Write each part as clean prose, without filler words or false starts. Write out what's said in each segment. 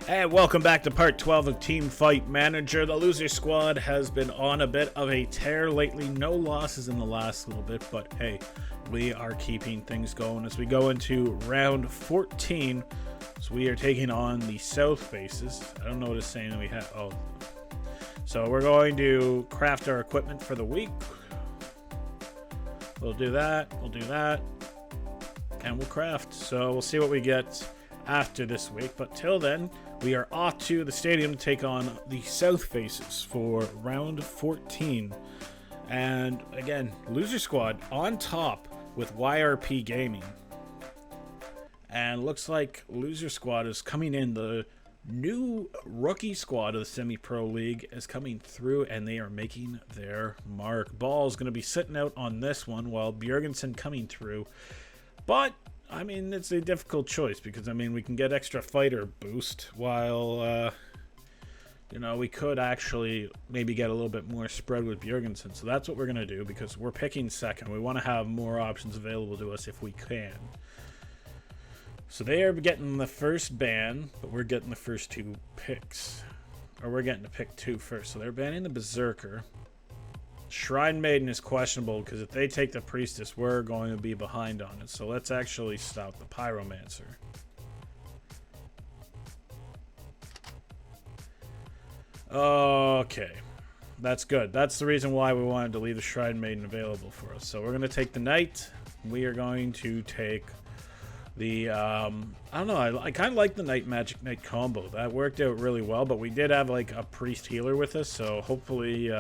And welcome back to part 12 of Teamfight Manager. The loser squad has been on a bit of a tear lately. No losses in the last little bit, but hey, we are keeping things going as we go into round 14. So we are taking on the south bases. I don't know what it's saying that we have. Oh, so we're going to craft our equipment for the week. We'll do that. We'll do that. And we'll craft. So we'll see what we get after this week. But till then, we are off to the stadium to take on the south faces for round 14. And again, loser squad on top with YRP Gaming. And looks like loser squad is coming in. The new rookie squad of the semi-pro league is coming through, and they are making their mark. Ball is going to be sitting out on this one while Bjorgensen coming through. But I mean, it's a difficult choice because, I mean, we can get extra fighter boost while, you know, we could actually maybe get a little bit more spread with Bjorgensen. So that's what we're going to do because we're picking second. We want to have more options available to us if we can. So they are getting the first ban, but we're getting the first two picks. Or we're getting to pick two first. So they're banning the Berserker. Shrine Maiden is questionable because if they take the Priestess, we're going to be behind on it. So let's actually stop the Pyromancer. Okay. That's good. That's the reason why we wanted to leave the Shrine Maiden available for us. So we're going to take the Knight. We are going to take the, I don't know, I kind of like the Knight Magic Knight combo. That worked out really well, but we did have like a Priest healer with us, so hopefully,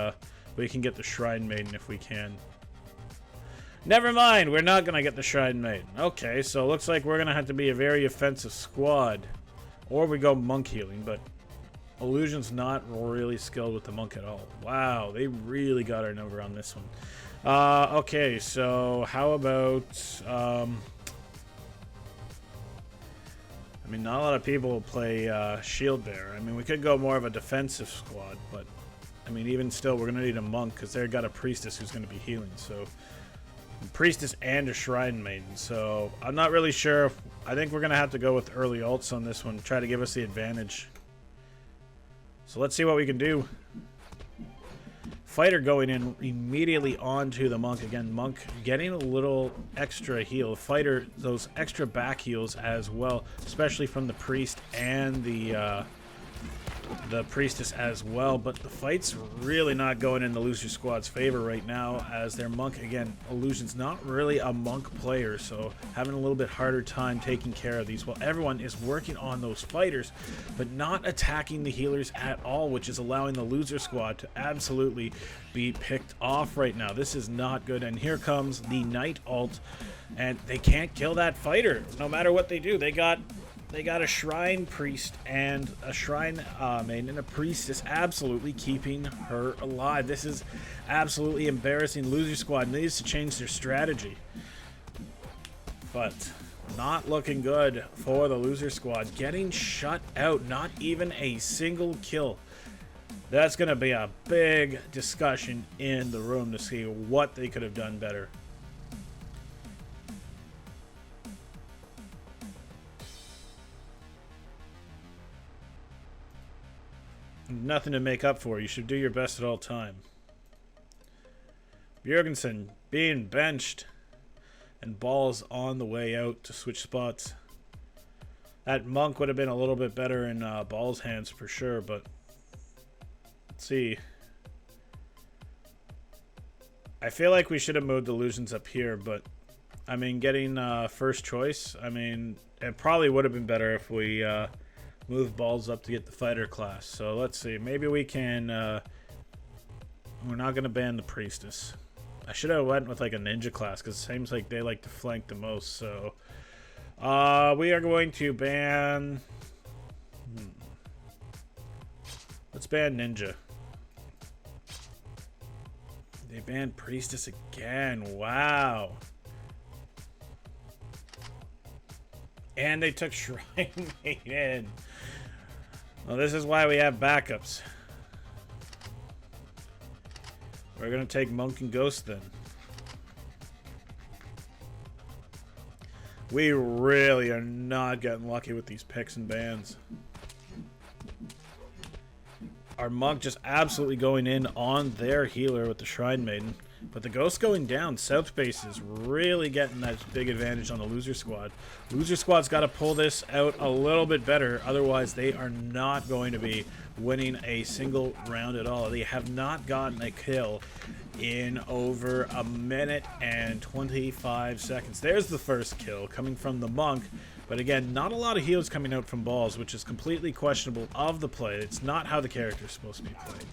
we can get the Shrine Maiden if we can. Never mind, we're not going to get the Shrine Maiden. Okay, so it looks like we're going to have to be a very offensive squad. Or we go Monk healing, but Illusion's not really skilled with the Monk at all. Wow, they really got our number on this one. Okay, so how about... I mean, not a lot of people play Shield Bearer. I mean, we could go more of a defensive squad, but... I mean, even still, we're going to need a Monk because they've got a Priestess who's going to be healing. So, Priestess and a Shrine Maiden. So, I'm not really sure. I think we're going to have to go with early ults on this one. Try to give us the advantage. So, let's see what we can do. Fighter going in immediately onto the Monk. Again, Monk getting a little extra heal. Fighter, those extra back heals as well. Especially from the Priest and the Priestess as well, but the fight's really not going in the loser squad's favor right now as their Monk, again, Illusion's not really a Monk player, so having a little bit harder time taking care of these while everyone is working on those fighters, but not attacking the healers at all, which is allowing the loser squad to absolutely be picked off right now. This is not good, and here comes the Knight ult, and they can't kill that fighter no matter what they do. They got a Shrine Priest and a Shrine Maiden and a Priestess absolutely keeping her alive. This is absolutely embarrassing. Loser squad needs to change their strategy. But not looking good for the loser squad. Getting shut out. Not even a single kill. That's going to be a big discussion in the room to see what they could have done better. Nothing to make up for. You should do your best at all time. Bjorgensen being benched. And Ball's on the way out to switch spots. That Monk would have been a little bit better in Ball's hands for sure, but let's see. I feel like we should have moved Illusions up here, but I mean, getting first choice, I mean, it probably would have been better if we move Balls up to get the fighter class. So let's see. Maybe we can... we're not going to ban the Priestess. I should have went with like a ninja class because it seems like they like to flank the most. So we are going to ban... Let's ban ninja. They banned Priestess again. Wow. And they took Shrine Maiden. Well, this is why we have backups. We're going to take Monk and Ghost then. We really are not getting lucky with these picks and bans. Our monk just absolutely going in on their healer with the Shrine Maiden. But the Ghost going down. South base is really getting that big advantage on the loser squad. Loser squad's got to pull this out a little bit better. Otherwise, they are not going to be winning a single round at all. They have not gotten a kill in over a minute and 25 seconds. There's the first kill coming from the monk. But again, not a lot of heals coming out from balls, which is completely questionable of the play. It's not how the character is supposed to be played.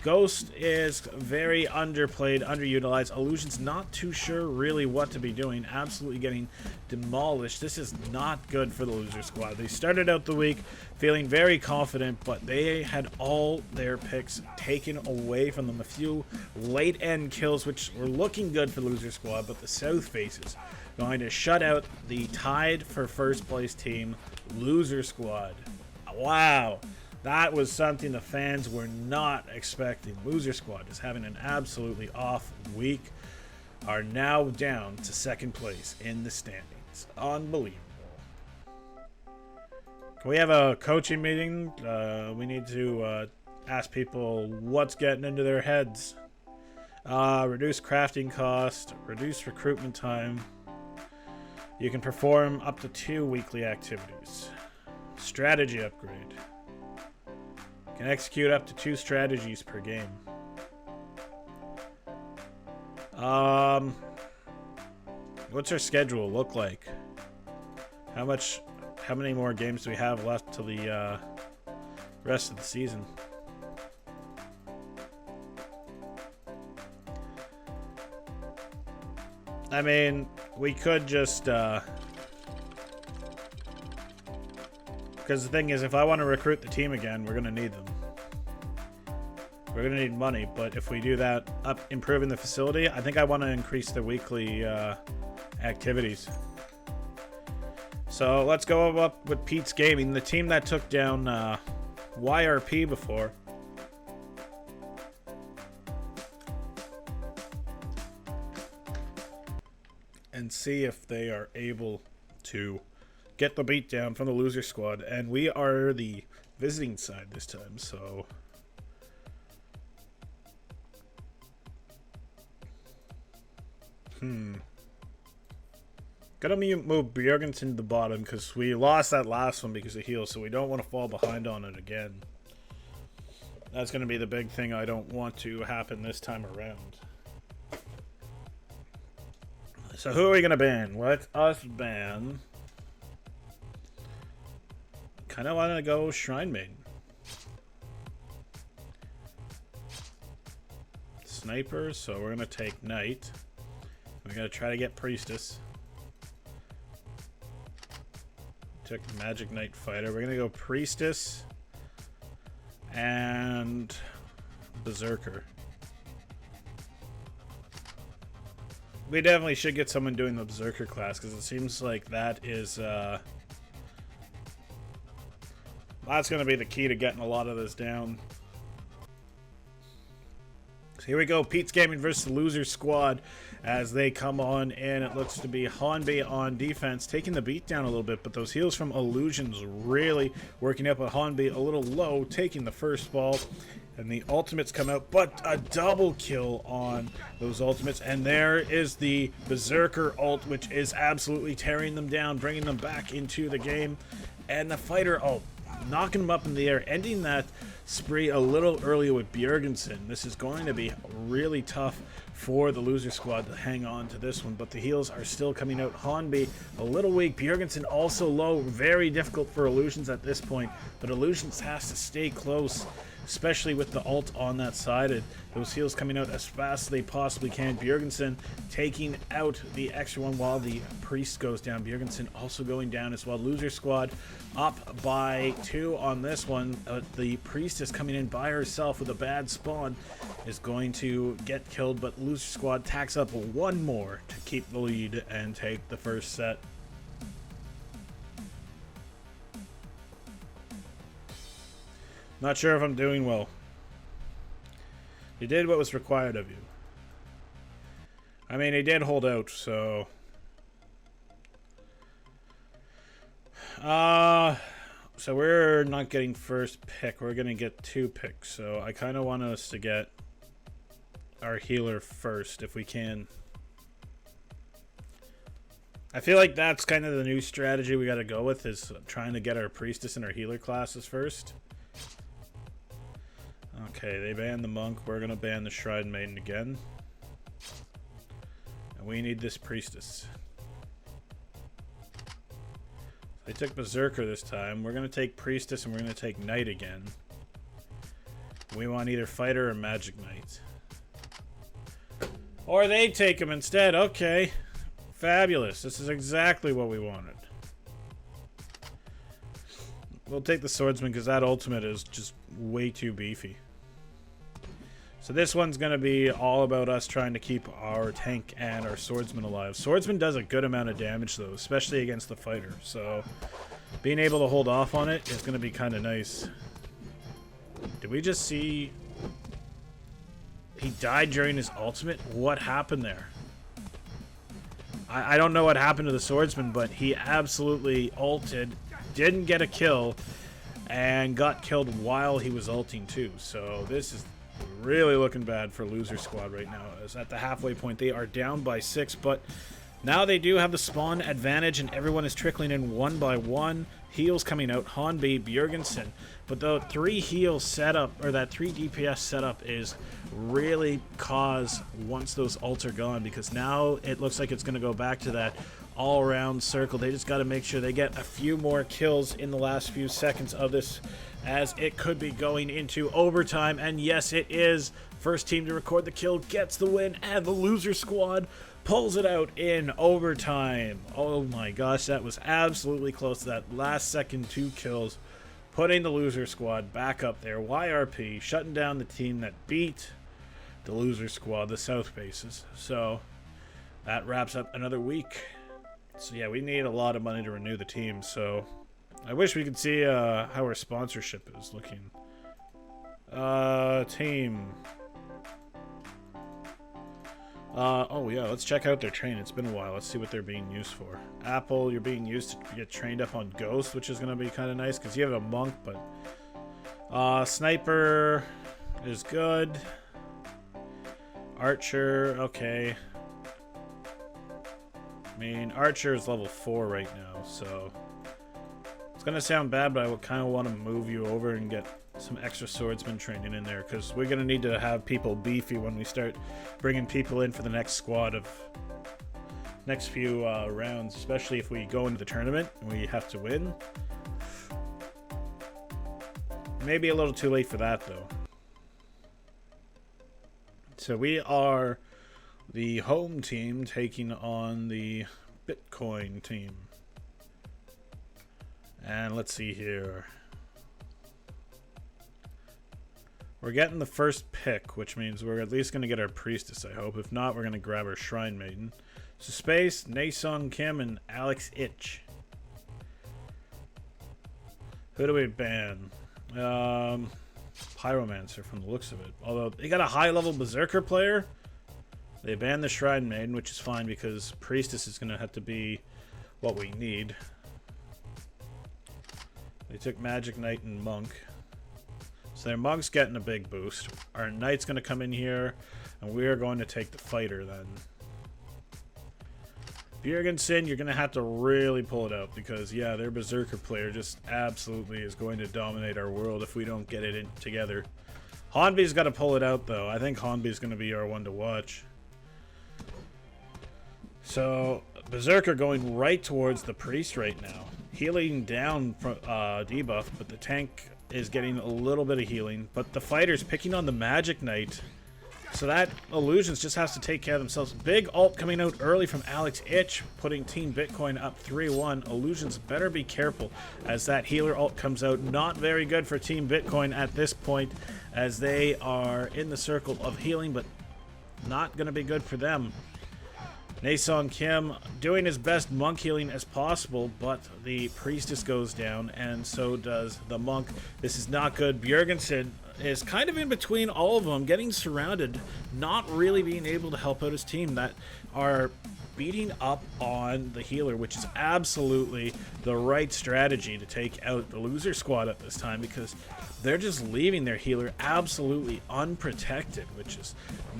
Ghost is very underplayed, underutilized. Illusion's not too sure really what to be doing. Absolutely getting demolished. This is not good for the loser squad. They started out the week feeling very confident, but they had all their picks taken away from them. A few late-end kills, which were looking good for the loser squad, but the South faces going to shut out the tied for first place team, loser squad. Wow. That was something the fans were not expecting. Loser squad is having an absolutely off week. Are now down to second place in the standings. Unbelievable. Can we have a coaching meeting? We need to ask people what's getting into their heads. Reduce crafting cost. Reduce recruitment time. You can perform up to 2 weekly activities. Strategy upgrade. Can execute up to 2 strategies per game. What's our schedule look like? How many more games do we have left till the rest of the season? I mean, we could just because the thing is, if I want to recruit the team again, we're gonna need them. We're gonna need money, but if we do that, improving the facility, I think I want to increase the weekly activities. So let's go up with Pete's Gaming, the team that took down YRP before. And see if they are able to get the beat down from the loser squad. And we are the visiting side this time, so gotta move Björgensen to the bottom because we lost that last one because of heals, so we don't want to fall behind on it again. That's gonna be the big thing I don't want to happen this time around. So who are we gonna ban? Let us ban. Kind of want to go Shrine Maiden. Sniper, so we're gonna take Knight. We're gonna try to get Priestess. Took Magic Knight Fighter. We're gonna go Priestess and Berserker. We definitely should get someone doing the Berserker class because it seems like that is that's going to be the key to getting a lot of this down. So here we go, Pete's Gaming versus the loser squad as they come on in. It looks to be Hanbi on defense, taking the beat down a little bit, but those heals from Illusions really working up with Hanbi a little low, taking the first ball. And the ultimates come out, but a double kill on those ultimates. And there is the Berserker ult, which is absolutely tearing them down, bringing them back into the game. And the fighter ult, knocking them up in the air, ending that spree a little earlier with Björgensen. This is going to be really tough for the loser squad to hang on to this one, but the heals are still coming out. Hanbi a little weak, Björgensen also low, very difficult for Illusions at this point, but Illusions has to stay close, especially with the ult on that side. And those heals coming out as fast as they possibly can. Björgensen taking out the extra one while the priest goes down. Björgensen also going down as well. Loser squad up by 2 on this one. The priest is coming in by herself with a bad spawn. Is going to get killed, but loser squad tacks up 1 more to keep the lead and take the first set. Not sure if I'm doing well. You did what was required of you. I mean, he did hold out, so So we're not getting first pick. We're going to get 2 picks. So I kind of want us to get our healer first if we can. I feel like that's kind of the new strategy we got to go with, is trying to get our priestess and our healer classes first. Okay, they banned the monk. We're going to ban the shrine maiden again. And we need this priestess. They took berserker this time. We're going to take priestess and we're going to take knight again. We want either fighter or magic knight. Or they take him instead. Okay. Fabulous. This is exactly what we wanted. We'll take the swordsman because that ultimate is just way too beefy. So this one's going to be all about us trying to keep our tank and our swordsman alive. Swordsman does a good amount of damage though, especially against the fighter. So being able to hold off on it is going to be kind of nice. Did we just see... He died during his ultimate? What happened there? I don't know what happened to the swordsman, but he absolutely ulted, didn't get a kill, and got killed while he was ulting too. So this is really looking bad for loser squad right now. As at the halfway point, they are down by 6, but now they do have the spawn advantage, and everyone is trickling in one by one. Heals coming out, Hanbi, Bjergensen. But the 3 heal setup, or that 3 DPS setup, is really cause once those ults are gone, because now it looks like it's going to go back to that all-around circle. They just got to make sure they get a few more kills in the last few seconds of this, as it could be going into overtime. And yes, it is. First team to record the kill gets the win, and the loser squad pulls it out in overtime. Oh my gosh, that was absolutely close to that last second 2 kills, putting the loser squad back up there. YRP shutting down the team that beat the loser squad, the South Bases. So that wraps up another week. So yeah, we need a lot of money to renew the team. So I wish we could see how our sponsorship is looking. Team. Oh yeah, let's check out their train. It's been a while. Let's see what they're being used for. Apple, you're being used to get trained up on Ghost, which is going to be kind of nice because you have a monk, but Sniper is good. Archer, okay. I mean, Archer is level 4 right now, so it's going to sound bad, but I would kind of want to move you over and get some extra swordsman training in there, because we're going to need to have people beefy when we start bringing people in for the next squad of next few rounds, especially if we go into the tournament and we have to win. Maybe a little too late for that though. So we are the home team taking on the Bitcoin team, and let's see here. We're getting the first pick, which means we're at least going to get our priestess, I hope. If not, we're going to grab our shrine maiden. So Space, Naesung Kim, and Alex Itch. Who do we ban? Pyromancer from the looks of it. Although they got a high level berserker player. They banned the shrine maiden, which is fine because priestess is going to have to be what we need. They took magic knight and monk. So their monk's getting a big boost. Our knight's going to come in here, and we are going to take the fighter then. Bjergensen, you're going to have to really pull it out because, yeah, their berserker player just absolutely is going to dominate our world if we don't get it in together. Hanbi's got to pull it out, though. I think Hanbi's going to be our one to watch. So, berserker going right towards the priest right now. Healing down from debuff, but the tank is getting a little bit of healing, but the fighter's picking on the magic knight, so that illusions just has to take care of themselves. Big ult coming out early from Alex Itch, putting Team Bitcoin up 3-1. Illusions better be careful as that healer ult comes out. Not very good for Team Bitcoin at this point, as they are in the circle of healing, but not going to be good for them. Naesung Kim doing his best monk healing as possible, but the priestess goes down, and so does the monk. This is not good. Bjergensen is kind of in between all of them, getting surrounded, not really being able to help out his team that are beating up on the healer, which is absolutely the right strategy to take out the loser squad at this time, because they're just leaving their healer absolutely unprotected, which is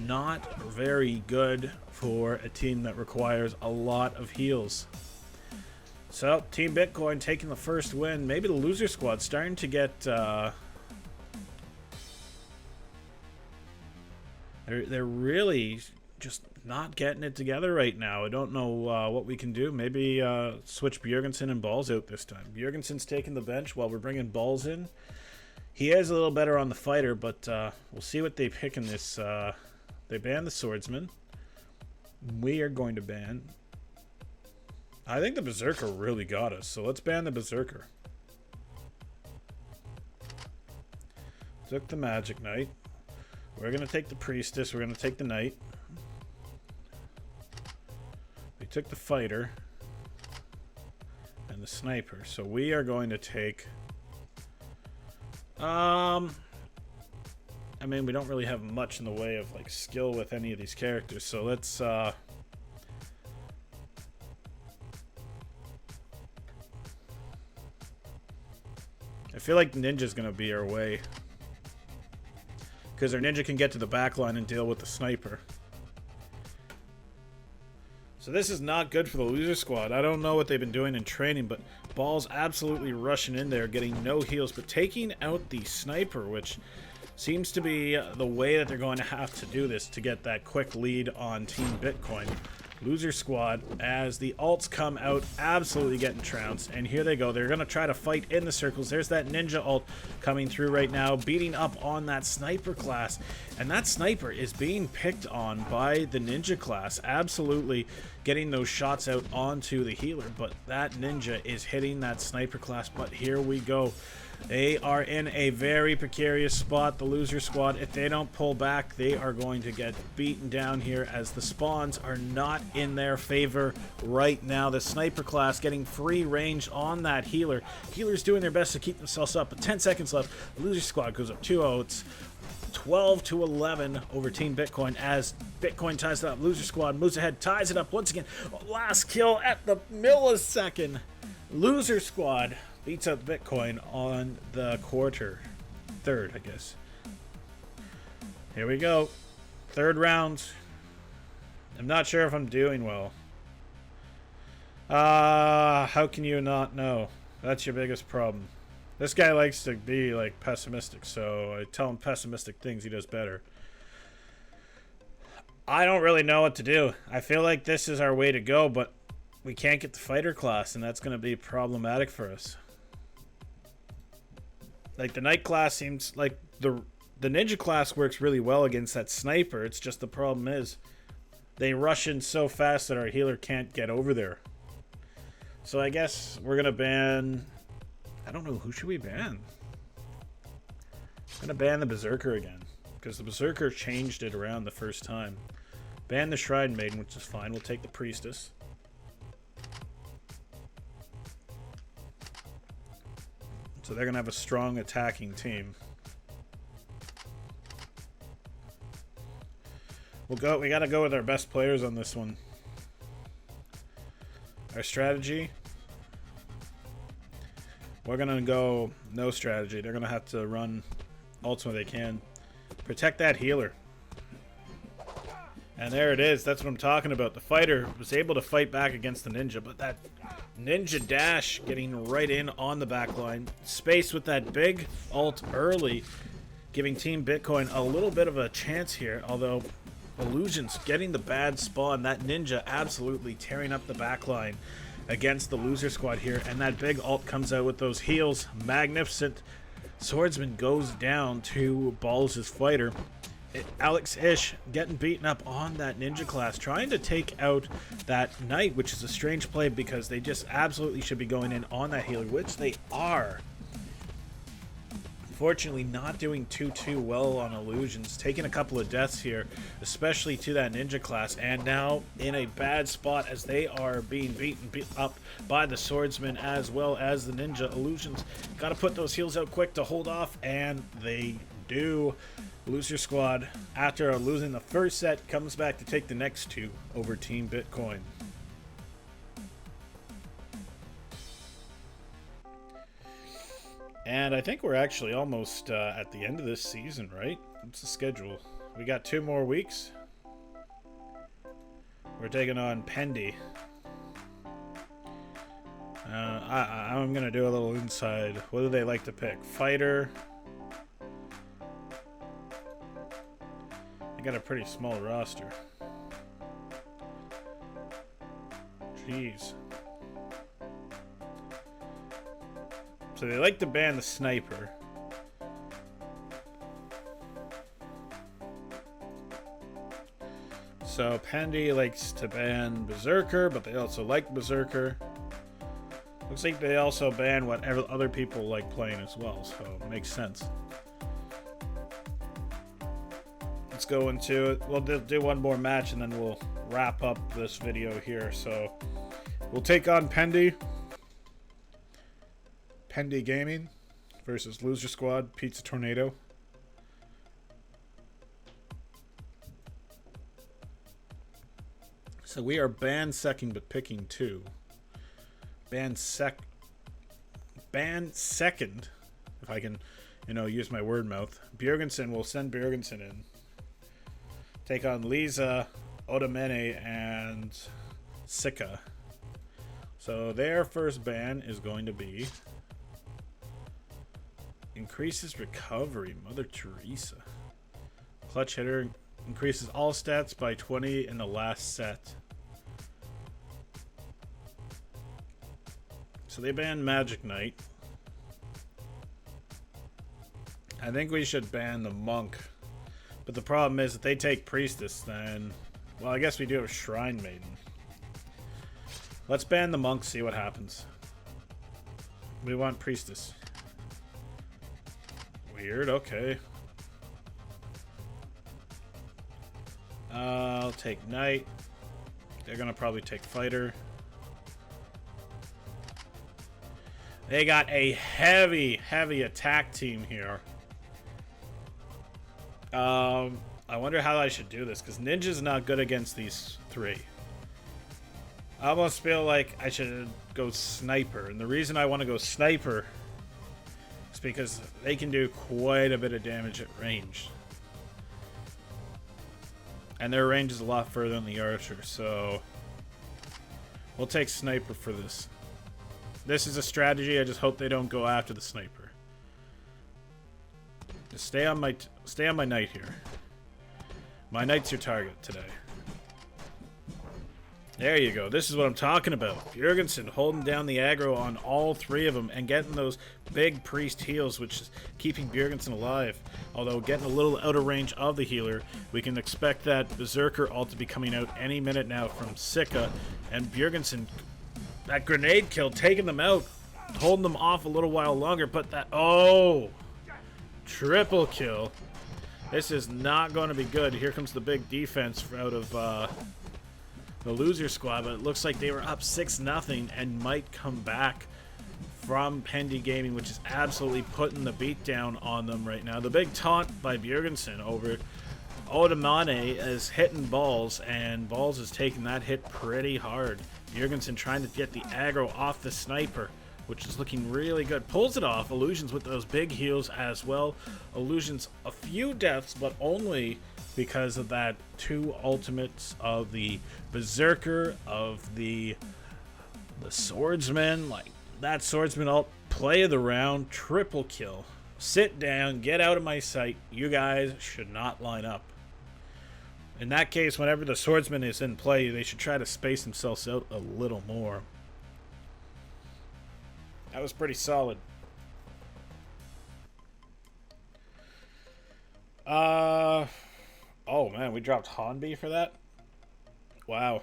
not very good for a team that requires a lot of heals. So, Team Bitcoin taking the first win. Maybe the loser squad starting to get... They're really just not getting it together right now. I don't know what we can do. Maybe switch Bjergensen and Balls out this time. Bjergensen's taking the bench while we're bringing Balls in. He is a little better on the fighter, but we'll see what they pick in this. They banned the swordsman. We are going to ban... I think the Berserker really got us, so let's ban the Berserker. Took the Magic Knight. We're going to take the Priestess. We're going to take the Knight. We took the Fighter. And the Sniper. So we are going to take... I mean, we don't really have much in the way of, like, skill with any of these characters. So let's, I feel like Ninja's going to be our way. Because our Ninja can get to the back line and deal with the Sniper. So this is not good for the loser squad. I don't know what they've been doing in training, but Ball's absolutely rushing in there, getting no heals, but taking out the Sniper, which seems to be the way that they're going to have to do this to get that quick lead on Team Bitcoin. Loser squad, as the alts come out, absolutely getting trounced, and here they go. They're going to try to fight in the circles. There's that Ninja ult coming through right now, beating up on that Sniper class, and that Sniper is being picked on by the Ninja class, absolutely getting those shots out onto the healer, but that Ninja is hitting that Sniper class. But here we go. They are in a very precarious spot, the loser squad. If they don't pull back, they are going to get beaten down here, as the spawns are not in their favor right now. The Sniper class getting free range on that healer. Healer's doing their best to keep themselves up, but 10 seconds left. The loser squad goes up 2-0. It's 12-11 over Team Bitcoin, as Bitcoin ties it up. Loser squad moves ahead, ties it up once again. Last kill at the millisecond. Loser squad beats out Bitcoin on the third, I guess. Here we go. Third round. I'm not sure if I'm doing well. How can you not know? That's your biggest problem. This guy likes to be, like, pessimistic, so I tell him pessimistic things, he does better. I don't really know what to do. I feel like this is our way to go, but we can't get the fighter class, and that's going to be problematic for us. Like, the Knight class seems like the Ninja class works really well against that Sniper. It's just the problem is they rush in so fast that our healer can't get over there. So I guess we're going to ban... I don't know, who should we ban? I'm going to ban the Berserker again, because the Berserker changed it around the first time. Ban the Shrine Maiden, which is fine. We'll take the Priestess. So they're going to have a strong attacking team. We got to go with our best players on this one. Our strategy, we're going to go no strategy. They're going to have to run ults when they can. Protect that healer. And there it is. That's what I'm talking about. The fighter was able to fight back against the Ninja, but that Ninja dash getting right in on the back line. Space with that big ult early, giving Team Bitcoin a little bit of a chance here, although Illusion's getting the bad spawn. That Ninja absolutely tearing up the back line against the loser squad here, and that big ult comes out with those heals. Magnificent. Swordsman goes down to Balls' fighter. Alex Ish getting beaten up on that Ninja class, trying to take out that Knight, which is a strange play because they just absolutely should be going in on that healer, which they are. Unfortunately, not doing too well on Illusions, taking a couple of deaths here, especially to that Ninja class, and now in a bad spot as they are being beaten up by the Swordsman as well as the Ninja. Illusions got to put those heals out quick to hold off, and they do. Loser Squad, after losing the first set, comes back to take the next two over Team Bitcoin. And I think we're actually almost at the end of this season, right? What's the schedule? We got 2 more weeks. We're taking on Pendy. I'm going to do a little inside. What do they like to pick? Fighter. They got a pretty small roster. Jeez. So they like to ban the sniper. So Pendy likes to ban Berserker, but they also like Berserker. Looks like they also ban whatever other people like playing as well, so it makes sense. Let's go into it. We'll do one more match and then we'll wrap up this video here. So we'll take on Pendy. Pendy Gaming versus Loser Squad, Pizza Tornado. So we are banned second but picking 2. Banned second, if I can, use my word mouth. Bjorgensen, will send Bjorgensen in. Take on Lisa, Odamene, and Sika. So their first ban is going to be increases recovery, Mother Teresa. Clutch hitter, increases all stats by 20 in the last set. So they banned Magic Knight. I think we should ban the Monk. But the problem is, if they take Priestess, then... Well, I guess we do have Shrine Maiden. Let's ban the Monk, see what happens. We want Priestess. Weird, okay. I'll take Knight. They're gonna probably take Fighter. They got a heavy attack team here. I wonder how I should do this, because Ninja's not good against these 3. I almost feel like I should go Sniper, and the reason I want to go Sniper is because they can do quite a bit of damage at range. And their range is a lot further than the Archer, so we'll take Sniper for this. This is a strategy. I just hope they don't go after the Sniper. Just stay on my Knight here. My Knight's your target today. There you go. This is what I'm talking about. Bjorgensen holding down the aggro on all 3 of them and getting those big priest heals, which is keeping Bjorgensen alive. Although getting a little out of range of the healer, we can expect that Berserker ult to be coming out any minute now from Sika. And Bjorgensen, that grenade kill, taking them out, holding them off a little while longer. But that, oh, triple kill. This is not going to be good. Here comes the big defense out of the Loser Squad, but it looks like they were up 6-0 and might come back from Pendy Gaming, which is absolutely putting the beat down on them right now. The big taunt by Bjorgensen over Odamane is hitting Balls, and Balls is taking that hit pretty hard. Bjorgensen trying to get the aggro off the Sniper, which is looking really good. Pulls it off. Illusions with those big heals as well. Illusions a few deaths, but only because of that 2 ultimates of the Berserker, of the Swordsman. Like, that Swordsman ult, play of the round, triple kill. Sit down, get out of my sight. You guys should not line up. In that case, whenever the Swordsman is in play, they should try to space themselves out a little more. That was pretty solid. Oh man, we dropped Hanbi for that? Wow.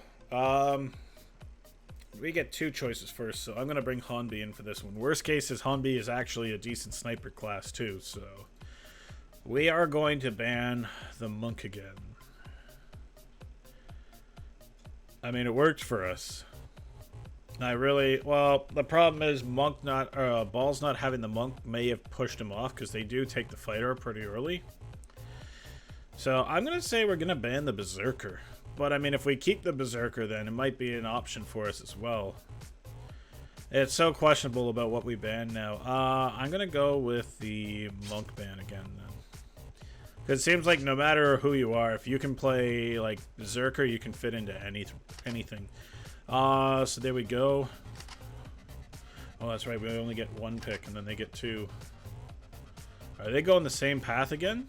We get 2 choices first, so I'm going to bring Hanbi in for this one. Worst case is Hanbi is actually a decent sniper class too, so we are going to ban the Monk again. I mean, it worked for us. Well, the problem is Balls not having the monk may have pushed him off because they do take the fighter pretty early. So I'm going to say we're going to ban the Berserker. But I mean, if we keep the Berserker, then it might be an option for us as well. It's so questionable about what we ban now. I'm going to go with the monk ban again then. Because it seems like no matter who you are, if you can play like Berserker, you can fit into anything. So there we go. Oh, that's right. We only get one pick, and then they get two. Are they going the same path again?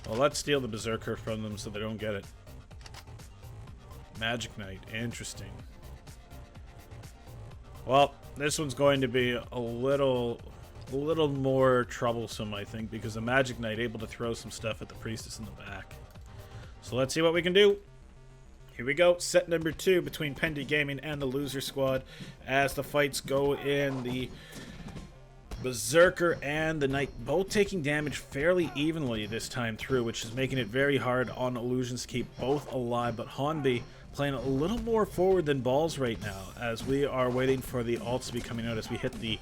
Well, let's steal the Berserker from them so they don't get it. Magic Knight. Interesting. Well, this one's going to be a little more troublesome, I think, because the Magic Knight able to throw some stuff at the Priestess in the back. So let's see what we can do. Here we go, set number 2 between Pt.2 Gaming and the Loser Squad as the fights go in. The Berserker and the Knight both taking damage fairly evenly this time through, which is making it very hard on Illusions to keep both alive, but Hanbi playing a little more forward than Balls right now as we are waiting for the ults to be coming out as we hit the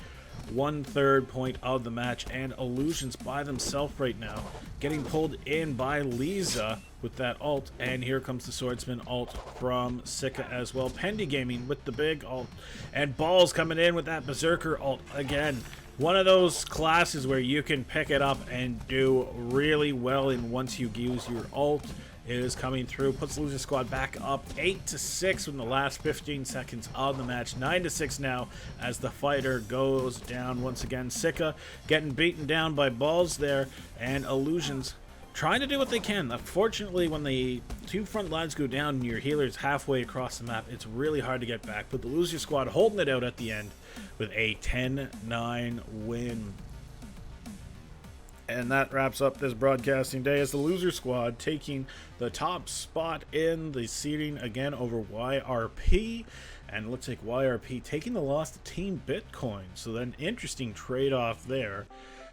1/3 point of the match, and Illusions by themselves right now getting pulled in by Lisa with that ult, and here comes the Swordsman ult from Sika as well. Pt.2 Gaming with the big ult, and Balls coming in with that Berserker ult again. One of those classes where you can pick it up and do really well in once you use your ult. Is coming through, puts the Loser Squad back up 8-6 in the last 15 seconds of the match. 9-6 now as the fighter goes down once again. Sika getting beaten down by Balls there, and Illusions trying to do what they can. Unfortunately, when the two front lines go down and your healer's halfway across the map, it's really hard to get back. But the Loser Squad holding it out at the end with a 10-9 win. And that wraps up this broadcasting day as the Loser Squad taking the top spot in the seeding again over YRP. And it looks like YRP taking the loss to Team Bitcoin. So then interesting trade-off there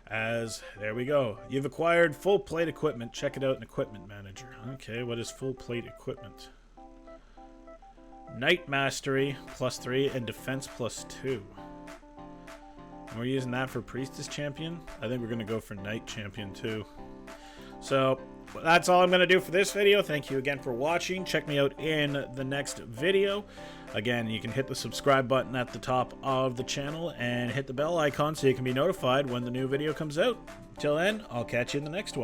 as, there we go. You've acquired full plate equipment. Check it out in Equipment Manager. Okay, what is full plate equipment? Knight Mastery +3 and Defense +2. And we're using that for Priestess Champion. I think we're going to go for Knight Champion too. So that's all I'm going to do for this video. Thank you again for watching. Check me out in the next video. Again, you can hit the subscribe button at the top of the channel and hit the bell icon so you can be notified when the new video comes out. Till then, I'll catch you in the next one.